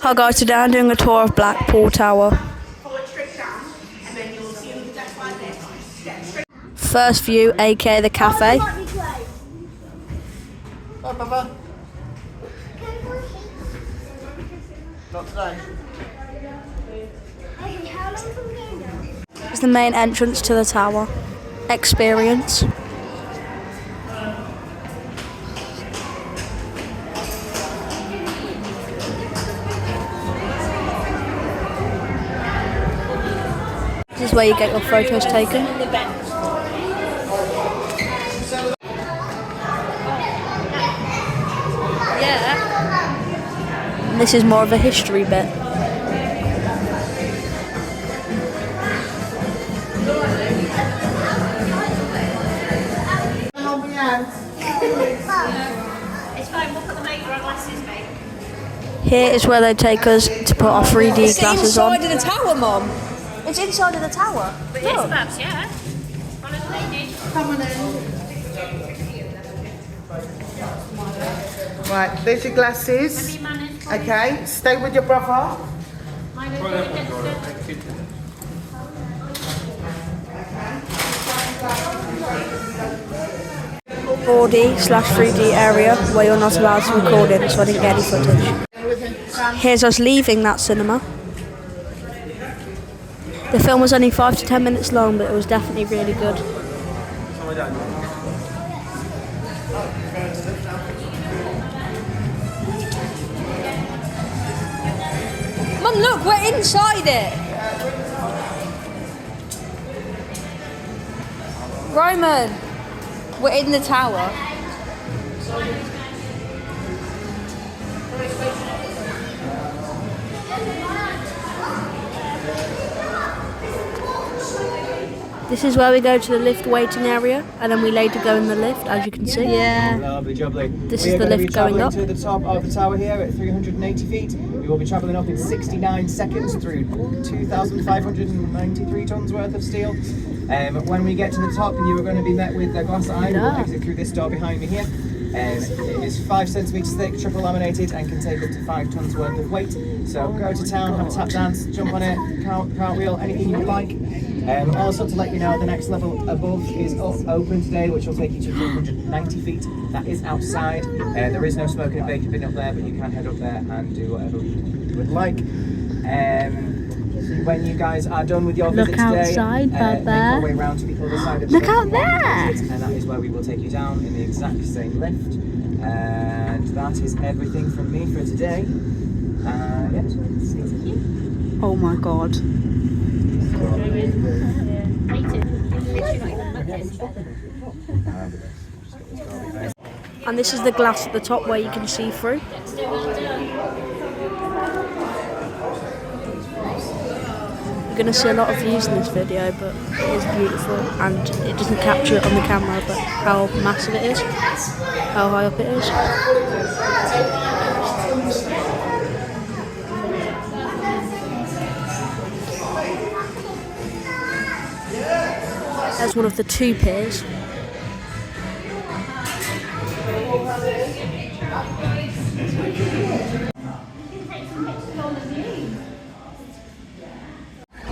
Hi guys, today I'm doing a tour of Blackpool Tower. First view, aka the cafe. Bye, Papa. Not today. This is the main entrance to the tower. Experience. This is where you get your photos taken. Yeah. And this is more of a history bit. It's fine, we'll put the make our glasses, mate. Here is where they take us to put our 3D glasses on. It's inside of the tower, Mum. It's inside of the tower. But yes, Babs, yeah. Follow the lady. Come on in. Right, there's your glasses. Okay, stay with your brother. 4D/3D area where you're not allowed to record in, so I didn't get any footage. Here's us leaving that cinema. The film was only 5 to 10 minutes long, but it was definitely really good. Mum, look, we're inside it. Roman, we're in the tower. This is where we go to the lift waiting area, and then we later go in the lift, as you can see. Yeah. Lovely, jubbly. This is the lift going up. To the top of the tower here at 380 feet. We will be travelling up in 69 seconds through 2,593 tonnes worth of steel. When we get to the top, you are going to be met with a glass eye. We will exit through this door behind me here. It is 5 centimetres thick, triple laminated, and can take up to 5 tonnes worth of weight. So go to town, have a tap dance, jump on it, cartwheel, anything you like. Also to let you know, the next level above is open today, which will take you to 490 feet. That is outside. There is no smoking and vaping bin up there, but you can head up there and do whatever you would like. When you guys are done with your visit today, outside, make your way round to the other side of the Look out there! And that is where we will take you down in the exact same lift. And that is everything from me for today. Oh my god. And this is the glass at the top where you can see through. You're going to see a lot of views in this video, but it is beautiful, and it doesn't capture it on the camera, but how massive it is, how high up it is. There's one of the 2 piers.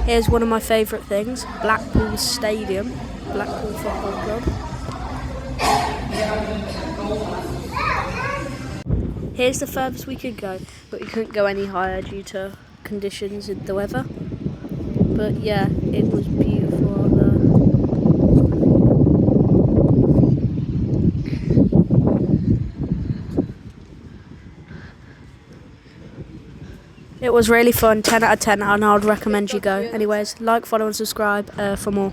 Here's one of my favourite things, Blackpool Stadium, Blackpool Football Club. Here's the furthest we could go, but we couldn't go any higher due to conditions in the weather. But yeah, it was beautiful out there. It was really fun, 10 out of 10, and I would recommend you go. Anyways, like, follow and subscribe for more.